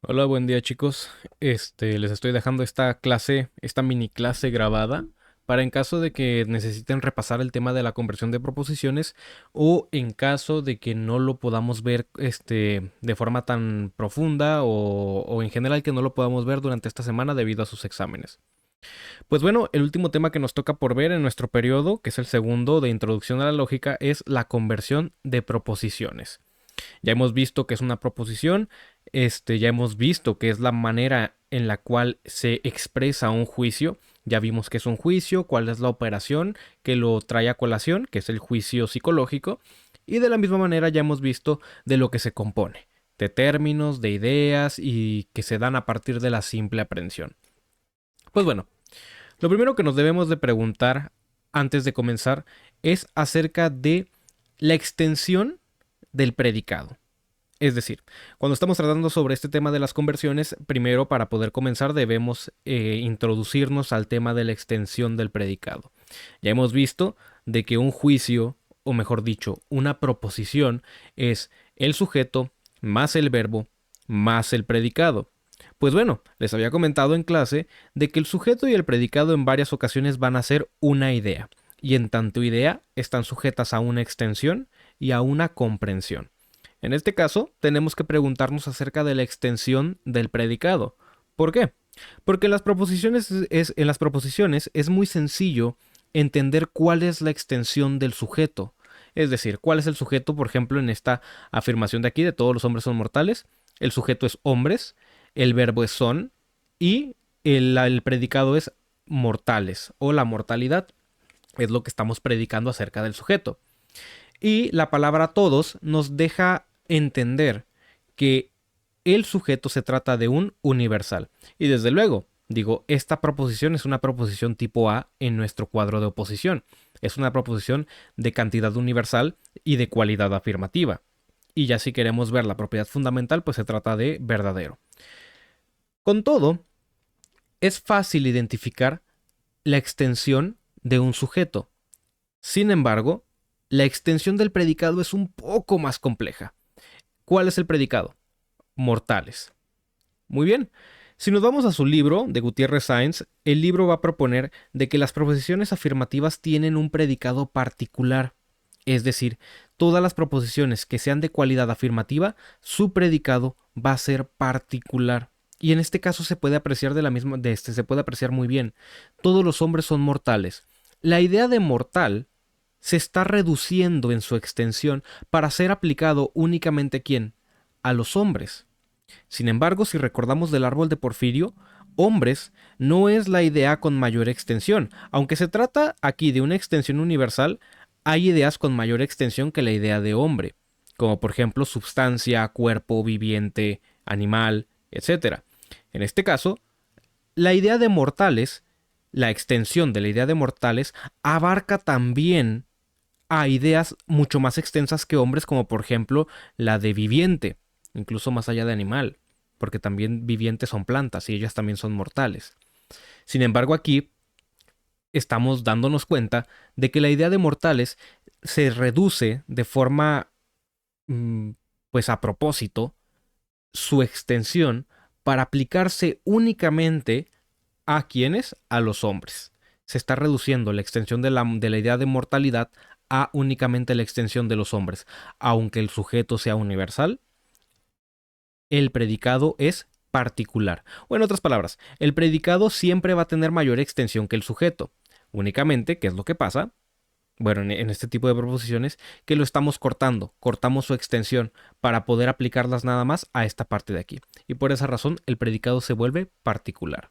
Hola, buen día chicos. Les estoy dejando esta clase, esta mini clase grabada para en caso de que necesiten repasar el tema de la conversión de proposiciones o en caso de que no lo podamos ver de forma tan profunda o en general que no lo podamos ver durante esta semana debido a sus exámenes. Pues bueno, el último tema que nos toca por ver en nuestro periodo, que es el segundo de introducción a la lógica, es la conversión de proposiciones. Ya hemos visto que es una proposición, ya hemos visto que es la manera en la cual se expresa un juicio. Ya vimos que es un juicio, cuál es la operación que lo trae a colación, que es el juicio psicológico. Y de la misma manera ya hemos visto de lo que se compone, de términos, de ideas y que se dan a partir de la simple aprehensión. Pues bueno, lo primero que nos debemos de preguntar antes de comenzar es acerca de la extensión del predicado. Es decir, cuando estamos tratando sobre este tema de las conversiones, primero para poder comenzar debemos introducirnos al tema de la extensión del predicado. Ya hemos visto de que un juicio, o mejor dicho, una proposición, es el sujeto más el verbo más el predicado. Pues bueno, les había comentado en clase de que el sujeto y el predicado en varias ocasiones van a ser una idea, y en tanto idea están sujetas a una extensión y a una comprensión. En este caso, tenemos que preguntarnos acerca de la extensión del predicado. ¿Por qué? Porque en las proposiciones es muy sencillo entender cuál es la extensión del sujeto. Es decir, cuál es el sujeto, por ejemplo, en esta afirmación de aquí de todos los hombres son mortales. El sujeto es hombres, el verbo es son y el predicado es mortales o la mortalidad. Es lo que estamos predicando acerca del sujeto. Y la palabra todos nos deja entender que el sujeto se trata de un universal. Y desde luego, digo, esta proposición es una proposición tipo A en nuestro cuadro de oposición. Es una proposición de cantidad universal y de cualidad afirmativa. Y ya si queremos ver la propiedad fundamental, pues se trata de verdadero. Con todo, es fácil identificar la extensión de un sujeto. Sin embargo, la extensión del predicado es un poco más compleja. ¿Cuál es el predicado? Mortales. Muy bien. Si nos vamos a su libro de Gutiérrez Sáenz, el libro va a proponer de que las proposiciones afirmativas tienen un predicado particular. Es decir, todas las proposiciones que sean de cualidad afirmativa, su predicado va a ser particular. Y en este caso se puede apreciar se puede apreciar muy bien. Todos los hombres son mortales. La idea de mortal se está reduciendo en su extensión para ser aplicado únicamente ¿quién? A los hombres. Sin embargo, si recordamos del árbol de Porfirio, hombres no es la idea con mayor extensión. Aunque se trata aquí de una extensión universal, hay ideas con mayor extensión que la idea de hombre, como por ejemplo substancia, cuerpo, viviente, animal, etc. En este caso, la idea de mortales, la extensión de la idea de mortales, abarca también a ideas mucho más extensas que hombres, como por ejemplo la de viviente, incluso más allá de animal, porque también vivientes son plantas y ellas también son mortales. Sin embargo, aquí estamos dándonos cuenta de que la idea de mortales se reduce de forma, mm, pues a propósito, su extensión para aplicarse únicamente a quienes, a los hombres. Se está reduciendo la extensión de la idea de mortalidad a únicamente la extensión de los hombres. Aunque el sujeto sea universal, el predicado es particular. O en otras palabras, el predicado siempre va a tener mayor extensión que el sujeto. Únicamente, ¿qué es lo que pasa? Bueno, en este tipo de proposiciones, que lo estamos cortando, cortamos su extensión para poder aplicarlas nada más a esta parte de aquí. Y por esa razón, el predicado se vuelve particular.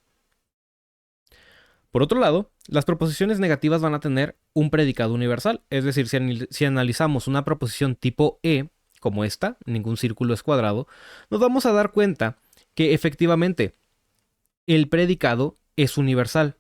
Por otro lado, las proposiciones negativas van a tener un predicado universal, es decir, si analizamos una proposición tipo E, como esta, ningún círculo es cuadrado, nos vamos a dar cuenta que efectivamente el predicado es universal.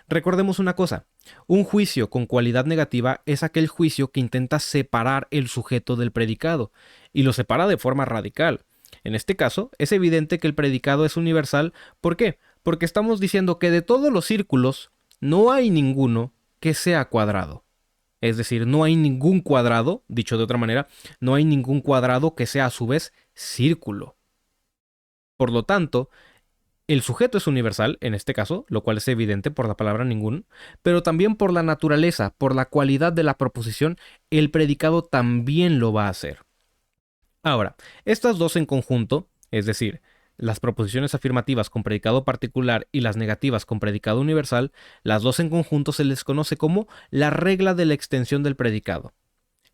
Recordemos una cosa, un juicio con cualidad negativa es aquel juicio que intenta separar el sujeto del predicado, y lo separa de forma radical. En este caso, es evidente que el predicado es universal. ¿Por qué? Porque estamos diciendo que de todos los círculos no hay ninguno que sea cuadrado. Es decir, no hay ningún cuadrado, dicho de otra manera, no hay ningún cuadrado que sea a su vez círculo. Por lo tanto, el sujeto es universal, en este caso, lo cual es evidente por la palabra ningún, pero también por la naturaleza, por la cualidad de la proposición, el predicado también lo va a hacer. Ahora, estas dos en conjunto, es decir, las proposiciones afirmativas con predicado particular y las negativas con predicado universal, las dos en conjunto se les conoce como la regla de la extensión del predicado.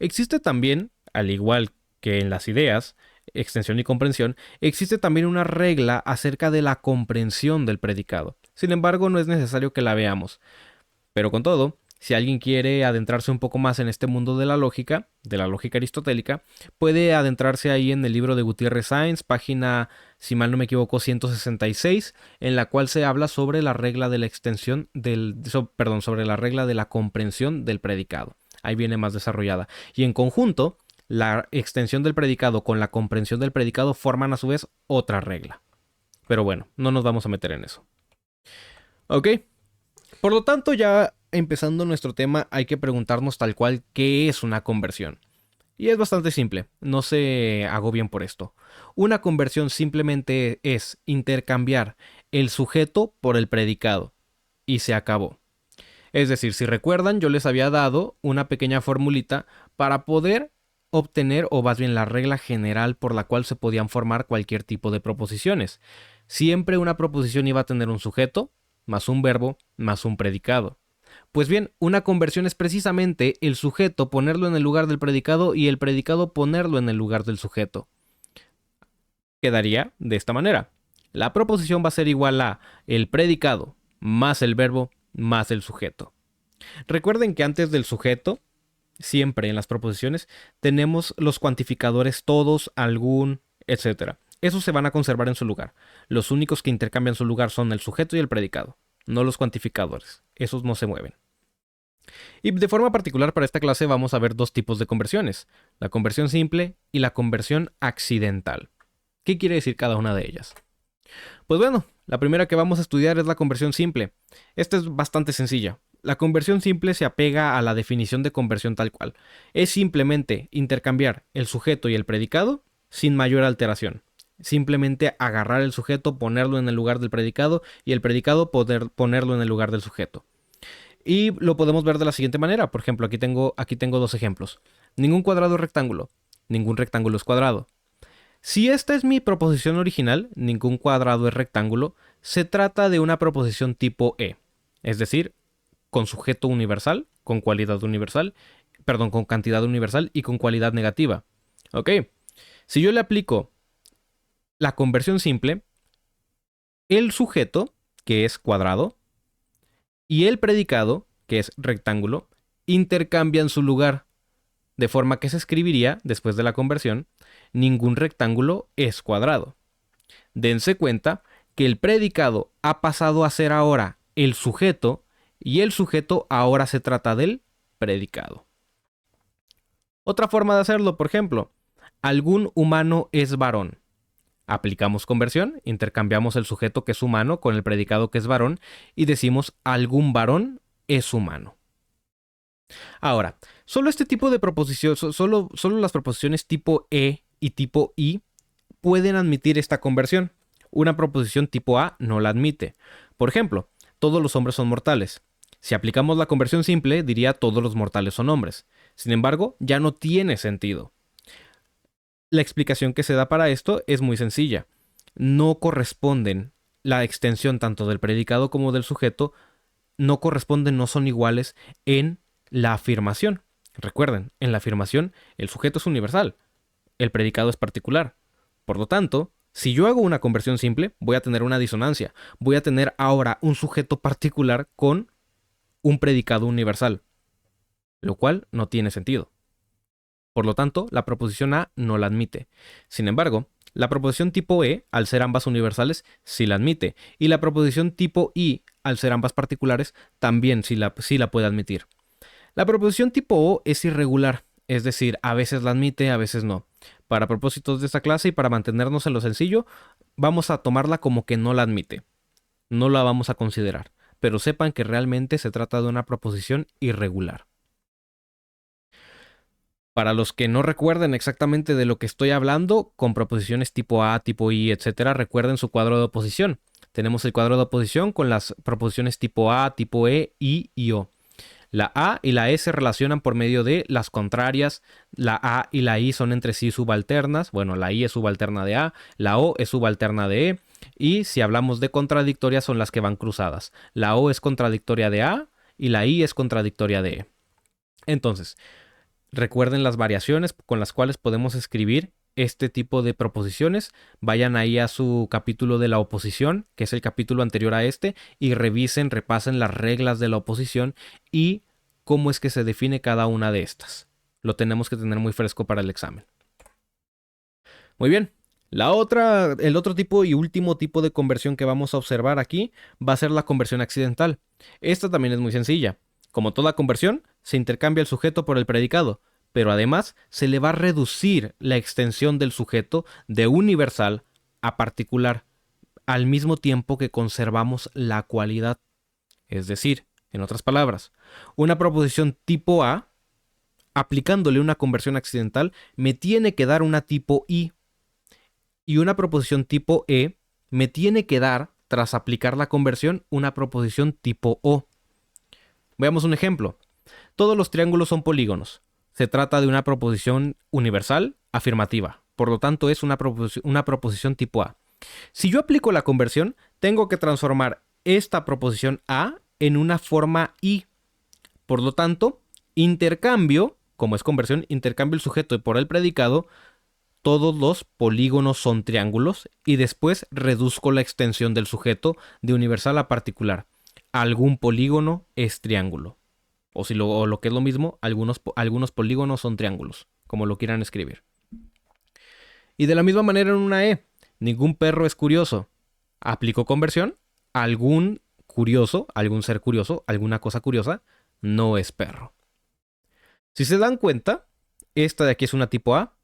Existe también, al igual que en las ideas, extensión y comprensión, existe también una regla acerca de la comprensión del predicado. Sin embargo, no es necesario que la veamos. Pero con todo, si alguien quiere adentrarse un poco más en este mundo de la lógica aristotélica, puede adentrarse ahí en el libro de Gutiérrez Sáenz, página, si mal no me equivoco, 166, en la cual se habla sobre la regla de la extensión sobre la regla de la comprensión del predicado. Ahí viene más desarrollada. Y en conjunto, la extensión del predicado con la comprensión del predicado forman a su vez otra regla. Pero bueno, no nos vamos a meter en eso. ¿Ok? Por lo tanto, ya empezando nuestro tema, hay que preguntarnos tal cual qué es una conversión. Y es bastante simple, no se agobien por esto. Una conversión simplemente es intercambiar el sujeto por el predicado. Y se acabó. Es decir, si recuerdan, yo les había dado una pequeña formulita para poder obtener, o más bien la regla general por la cual se podían formar cualquier tipo de proposiciones. Siempre una proposición iba a tener un sujeto, más un verbo, más un predicado. Pues bien, una conversión es precisamente el sujeto ponerlo en el lugar del predicado y el predicado ponerlo en el lugar del sujeto. Quedaría de esta manera. La proposición va a ser igual a el predicado más el verbo más el sujeto. Recuerden que antes del sujeto, siempre en las proposiciones, tenemos los cuantificadores todos, algún, etc. Esos se van a conservar en su lugar. Los únicos que intercambian su lugar son el sujeto y el predicado, no los cuantificadores. Esos no se mueven. Y de forma particular para esta clase vamos a ver dos tipos de conversiones, la conversión simple y la conversión accidental. ¿Qué quiere decir cada una de ellas? Pues bueno, la primera que vamos a estudiar es la conversión simple. Esta es bastante sencilla. La conversión simple se apega a la definición de conversión tal cual. Es simplemente intercambiar el sujeto y el predicado sin mayor alteración. Simplemente agarrar el sujeto, ponerlo en el lugar del predicado y el predicado poder ponerlo en el lugar del sujeto. Y lo podemos ver de la siguiente manera. Por ejemplo, aquí tengo dos ejemplos. Ningún cuadrado es rectángulo. Ningún rectángulo es cuadrado. Si esta es mi proposición original, ningún cuadrado es rectángulo, se trata de una proposición tipo E. Es decir, con sujeto universal, con cualidad universal, perdón, con cantidad universal y con cualidad negativa. Ok. Si yo le aplico la conversión simple, el sujeto, que es cuadrado, y el predicado, que es rectángulo, intercambian su lugar, de forma que se escribiría, después de la conversión, ningún rectángulo es cuadrado. Dense cuenta que el predicado ha pasado a ser ahora el sujeto y el sujeto ahora se trata del predicado. Otra forma de hacerlo, por ejemplo, algún humano es varón. Aplicamos conversión, intercambiamos el sujeto que es humano con el predicado que es varón y decimos algún varón es humano. Ahora, solo este tipo de proposición, solo las proposiciones tipo E y tipo I pueden admitir esta conversión. Una proposición tipo A no la admite. Por ejemplo, todos los hombres son mortales. Si aplicamos la conversión simple, diría todos los mortales son hombres. Sin embargo, ya no tiene sentido. La explicación que se da para esto es muy sencilla. No corresponden la extensión tanto del predicado como del sujeto, no corresponden, no son iguales en la afirmación. Recuerden, en la afirmación el sujeto es universal, el predicado es particular. Por lo tanto, si yo hago una conversión simple, voy a tener una disonancia. Voy a tener ahora un sujeto particular con un predicado universal, lo cual no tiene sentido. Por lo tanto, la proposición A no la admite. Sin embargo, la proposición tipo E, al ser ambas universales, sí la admite. Y la proposición tipo I, al ser ambas particulares, también sí la puede admitir. La proposición tipo O es irregular, es decir, a veces la admite, a veces no. Para propósitos de esta clase y para mantenernos en lo sencillo, vamos a tomarla como que no la admite. No la vamos a considerar, pero sepan que realmente se trata de una proposición irregular. Para los que no recuerden exactamente de lo que estoy hablando, con proposiciones tipo A, tipo I, etcétera, recuerden su cuadro de oposición. Tenemos el cuadro de oposición con las proposiciones tipo A, tipo E, I y O. La A y la E se relacionan por medio de las contrarias. La A y la I son entre sí subalternas. Bueno, la I es subalterna de A, la O es subalterna de E. Y si hablamos de contradictorias, son las que van cruzadas. La O es contradictoria de A y la I es contradictoria de E. Entonces, recuerden las variaciones con las cuales podemos escribir este tipo de proposiciones. Vayan ahí a su capítulo de la oposición, que es el capítulo anterior a este, y revisen, repasen las reglas de la oposición y cómo es que se define cada una de estas. Lo tenemos que tener muy fresco para el examen. Muy bien. El otro tipo y último tipo de conversión que vamos a observar aquí va a ser la conversión accidental. Esta también es muy sencilla. Como toda conversión, se intercambia el sujeto por el predicado, pero además se le va a reducir la extensión del sujeto de universal a particular, al mismo tiempo que conservamos la cualidad. Es decir, en otras palabras, una proposición tipo A, aplicándole una conversión accidental, me tiene que dar una tipo I, y una proposición tipo E me tiene que dar, tras aplicar la conversión, una proposición tipo O. Veamos un ejemplo. Todos los triángulos son polígonos. Se trata de una proposición universal afirmativa. Por lo tanto, es una proposición tipo A. Si yo aplico la conversión, tengo que transformar esta proposición A en una forma I. Por lo tanto, intercambio, como es conversión, intercambio el sujeto por el predicado. Todos los polígonos son triángulos y después reduzco la extensión del sujeto de universal a particular. Algún polígono es triángulo. O lo que es lo mismo, algunos polígonos son triángulos, como lo quieran escribir. Y de la misma manera en una E, ningún perro es curioso. Aplico conversión, algún curioso, algún ser curioso, alguna cosa curiosa, no es perro. Si se dan cuenta, esta de aquí es una tipo A,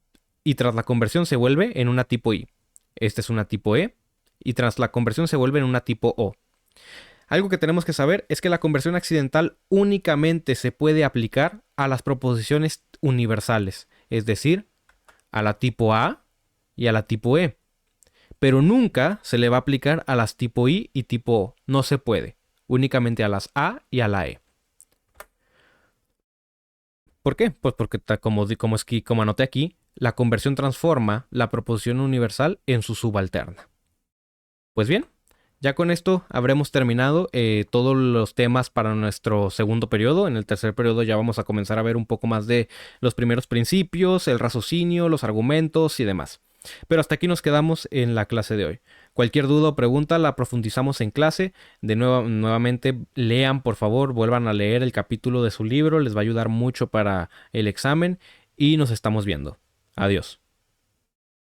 y tras la conversión se vuelve en una tipo I. Esta es una tipo E y tras la conversión se vuelve en una tipo O. Algo que tenemos que saber es que la conversión accidental únicamente se puede aplicar a las proposiciones universales, es decir, a la tipo A y a la tipo E. Pero nunca se le va a aplicar a las tipo I y tipo O. No se puede. Únicamente a las A y a la E. ¿Por qué? Pues porque, como anoté aquí, la conversión transforma la proposición universal en su subalterna. Pues bien, ya con esto habremos terminado todos los temas para nuestro segundo periodo. En el tercer periodo ya vamos a comenzar a ver un poco más de los primeros principios, el raciocinio, los argumentos y demás. Pero hasta aquí nos quedamos en la clase de hoy. Cualquier duda o pregunta la profundizamos en clase. Nuevamente lean, por favor, vuelvan a leer el capítulo de su libro. Les va a ayudar mucho para el examen y nos estamos viendo. Adiós.